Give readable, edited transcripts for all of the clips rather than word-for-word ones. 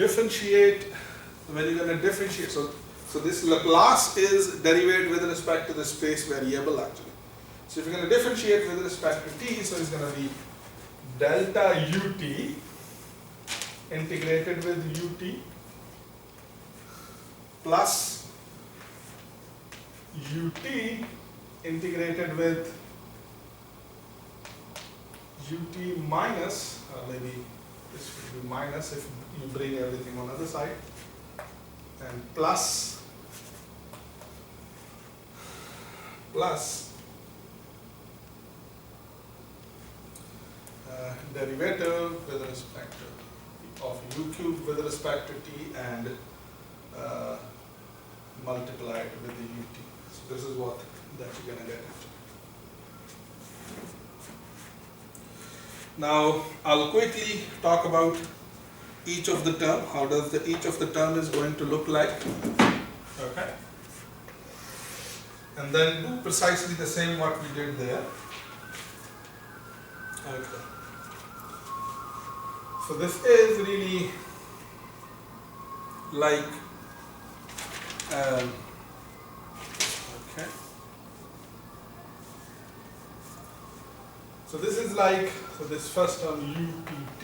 differentiate, when you're going to differentiate, so this Laplace is derived with respect to the space variable actually. So if you're going to differentiate with respect to t, so it's going to be delta ut integrated with ut plus ut integrated with ut minus, maybe this will be minus if you bring everything on the other side, and plus derivative with respect to of u cube with respect to t and multiply it with the ut. So this is what that you're going to get. Now I'll quickly talk about each of the term. How does each of the term is going to look like? Okay. And then do precisely the same what we did there. Okay. So this is really like okay. So this is like, so this first term ut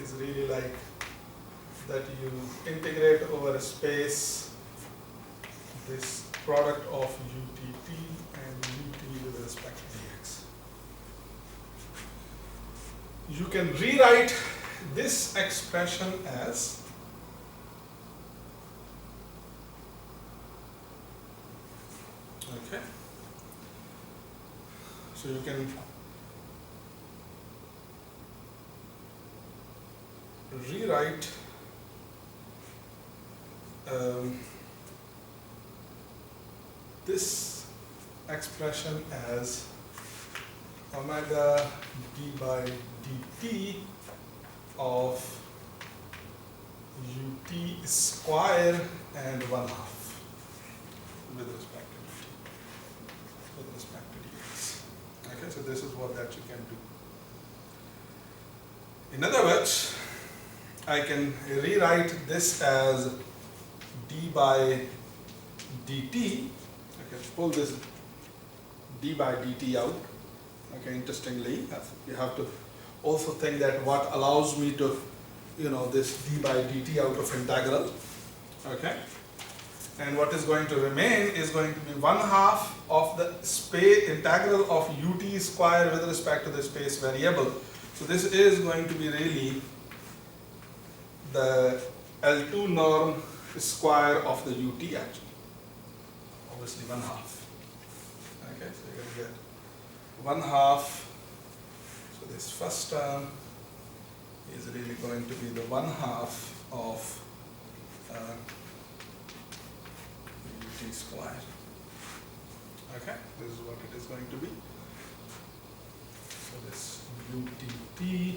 is really like that you integrate over a space this product of utt and ut with respect to dx. You can rewrite this expression as okay. So you can rewrite this expression as omega d by dt of ut square and 1/2 with respect to ut, with respect to dx. Okay, so this is what that you can do. In other words, I can rewrite this as d by dt. I can pull this d by dt out. Okay, interestingly, you have to also think that what allows me to, this d by dt out of integral. Okay, and what is going to remain is going to be 1/2 of the space integral of ut square with respect to the space variable. So this is going to be really the L2 norm square of the ut actually, obviously 1/2. Okay, so you're going to get 1/2. So this first term is really going to be the 1/2 of ut square. Okay, this is what it is going to be. So this utt ut.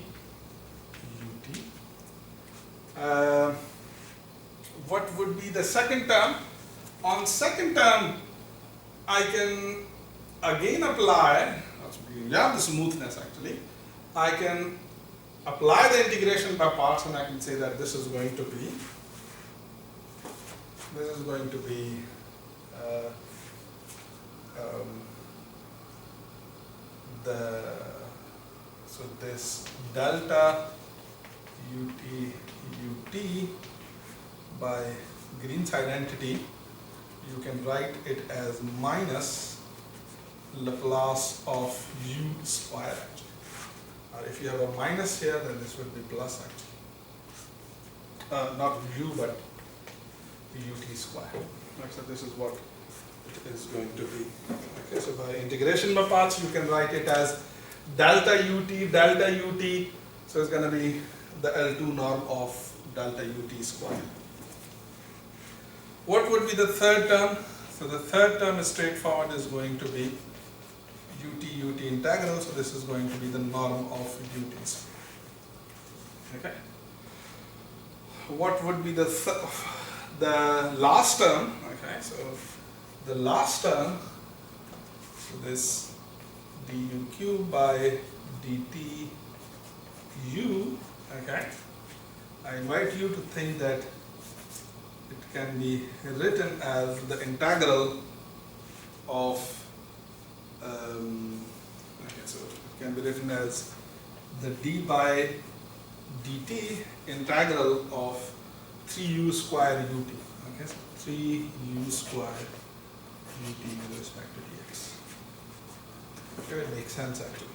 What would be the second term? On second term, I can again apply, we have the smoothness actually, I can apply the integration by parts and I can say that this is going to be so this delta ut by Green's identity, you can write it as minus Laplace of u square actually. Or if you have a minus here, then this would be plus actually. Not u but ut square. Okay, so this is what it is going to be. Okay, so by integration by parts, you can write it as delta ut. So it's going to be the L2 norm of delta ut square. What would be the third term? So the third term is straightforward, is going to be ut integral. So this is going to be the norm of ut square. Okay. What would be the last term? Okay, so the last term, so this du cube by dt u, Okay, I invite you to think that it can be written as the integral of okay, so it can be written as the d by dt integral of 3u square ut. Okay, so 3u square ut with respect to dx. Okay, it makes sense actually.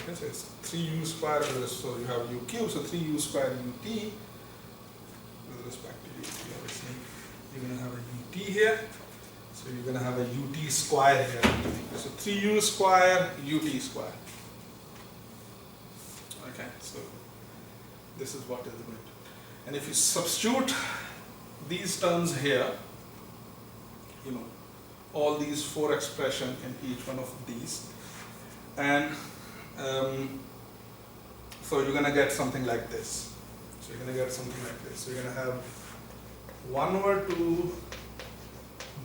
Okay, so it's 3u square, so you have u cube, so 3u square ut with respect to ut. Obviously, you're going to have a ut here, so you're going to have a ut square here. So 3u square ut square. Okay, so this is what is going to. And if you substitute these terms here, you know, all these four expressions in each one of these, and so you're going to get something like this. So you're going to get something like this. So you're going to have 1 over 2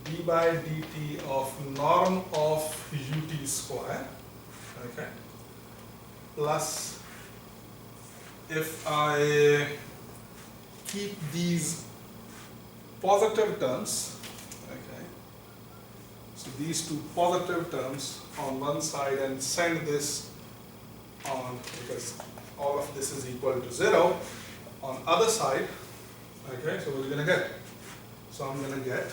d by dt of norm of ut square, okay, plus if I keep these positive terms, okay, so these two positive terms on one side and send this on, because all of this is equal to 0, on other side, okay, so what are you going to get? So I'm going to get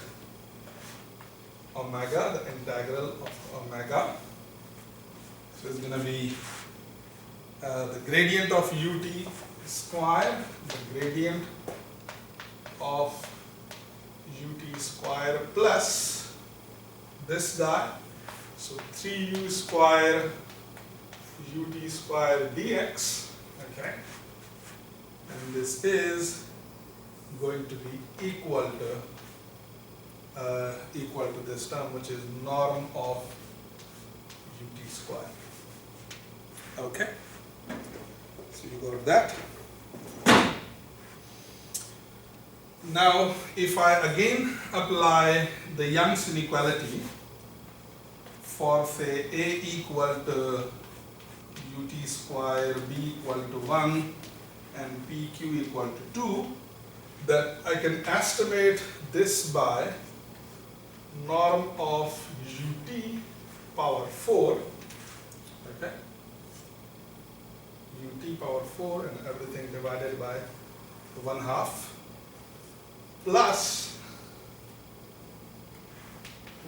omega, the integral of omega, so it's going to be the gradient of ut square, the gradient of ut square plus this guy, so 3u square ut square dx, okay, and this is going to be equal to this term, which is norm of ut square. Okay, so you got that. Now, if I again apply the Young's inequality for, say, a equal to ut square, b equal to 1, and pq equal to 2, then I can estimate this by norm of ut power 4, okay, ut power 4 and everything divided by 1/2 plus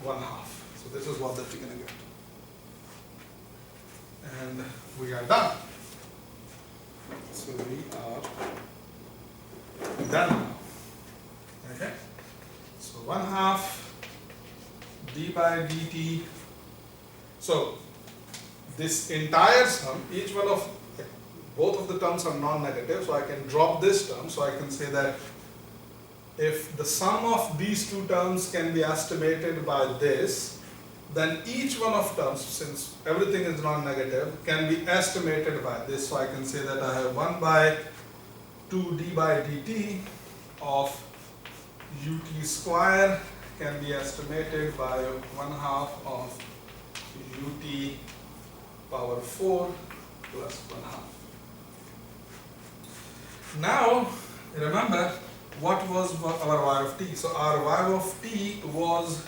1/2. So this is what that we're going to get. And we are done. So we are done now. Okay? So 1/2 d by dt. So this entire sum, each one of, both of the terms are non-negative, so I can drop this term, so I can say that if the sum of these two terms can be estimated by this, then each one of terms, since everything is non-negative, can be estimated by this. So I can say that I have 1 by 2 d by dt of ut square can be estimated by 1/2 of ut power 4 plus 1/2. Now, remember, what was our y of t? So our y of t was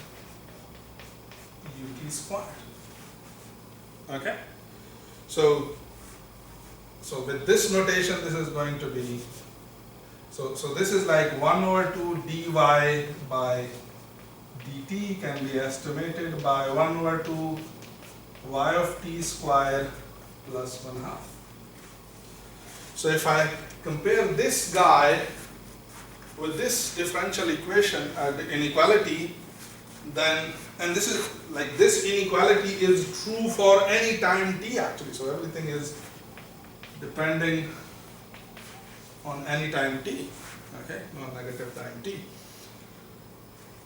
ut squared. Okay? So with this notation, this is going to be, so this is like 1 over 2 dy by dt can be estimated by 1 over 2 y of t square plus 1/2. So if I compare this guy with this differential equation inequality, then, and this is like, this inequality is true for any time t actually, so everything is depending on any time t, okay, non-negative time t.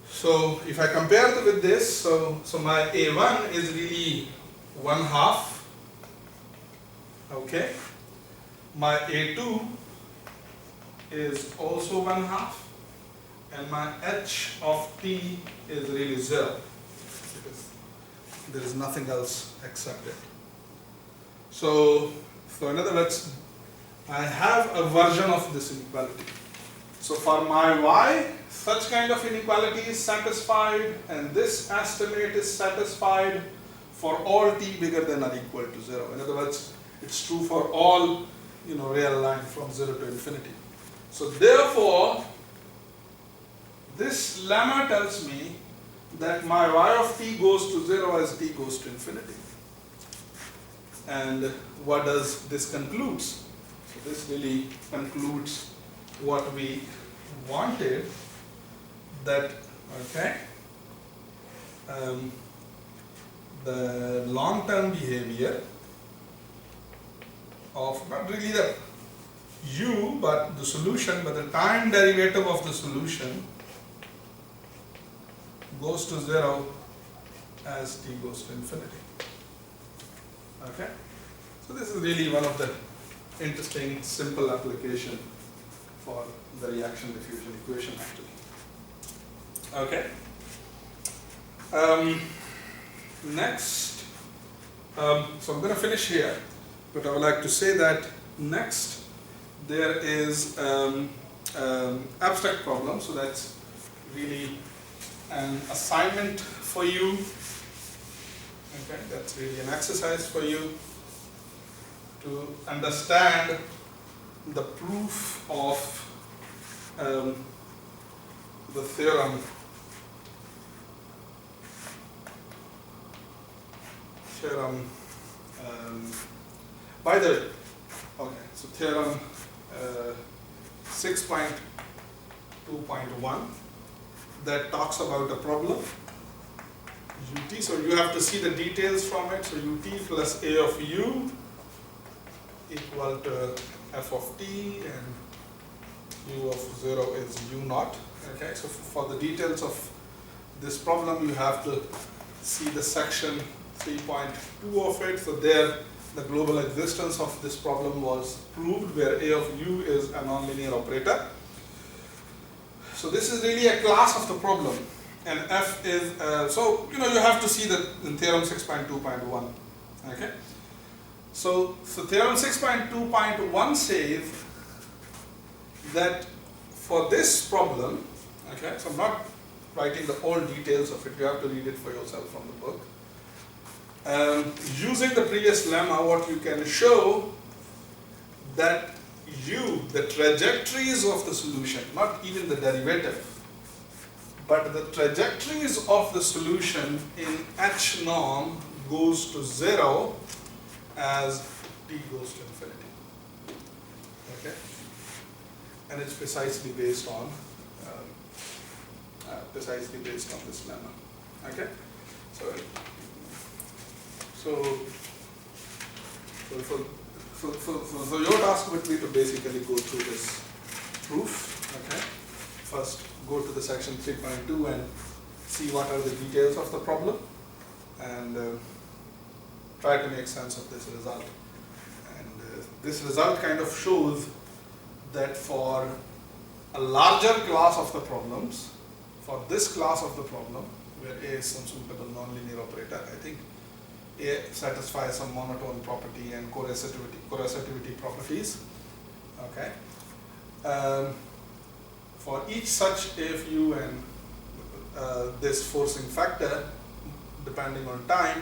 So if I compare with this, so my a1 is really 1/2, okay, my a2 is also 1/2, and my h of t is really 0, because there is nothing else except it. So in other words, I have a version of this inequality. So for my y, such kind of inequality is satisfied, and this estimate is satisfied for all t bigger than or equal to 0. In other words, it's true for all real line from 0 to infinity. So therefore, this lemma tells me that my y of t goes to 0 as t goes to infinity. And what does this concludes? So this really concludes what we wanted, that the long-term behavior of not really the u but the solution, but the time derivative of the solution goes to 0 as t goes to infinity. Okay, so this is really one of the interesting simple application for the reaction diffusion equation actually. Okay. Next, so I'm going to finish here, but I would like to say that next there is abstract problem. So that's really an assignment for you. Okay, that's really an exercise for you to understand the proof of the theorem by the way, okay, so theorem 6.2.1 that talks about a problem ut. So you have to see the details from it. So ut plus a of u equal to f of t, and u of 0 is u naught. Okay, so for the details of this problem, you have to see the section 3.2 of it. So there, the global existence of this problem was proved, where a of u is a nonlinear operator. So this is really a class of the problem, and f is so you have to see that in theorem 6.2.1. Okay, so theorem 6.2.1 says that for this problem, okay, so I'm not writing the whole details of it, you have to read it for yourself from the book. Using the previous lemma, what you can show that the trajectories of the solution, not even the derivative, but the trajectories of the solution in h norm goes to 0 as t goes to infinity. Okay, and it's precisely based on this lemma. Okay, so your task would be to basically go through this proof. Okay, first go to the section 3.2 and see what are the details of the problem, and try to make sense of this result. And this result kind of shows that for a larger class of the problems, for this class of the problem, where A is some suitable nonlinear operator, I think A satisfies some monotone property and coercitivity properties. Okay. For each such AFU and this forcing factor, depending on time,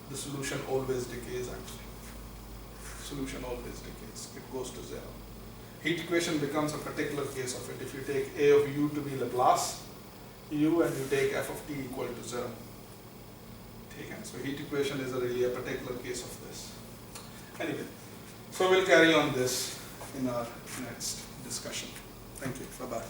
the solution always decays actually. Solution always decays, it goes to 0. Heat equation becomes a particular case of it. If you take A of u to be Laplace u and you take f of t equal to 0. Taken. So heat equation is really a particular case of this. Anyway, so we'll carry on this in our next discussion. Thank you. Bye-bye.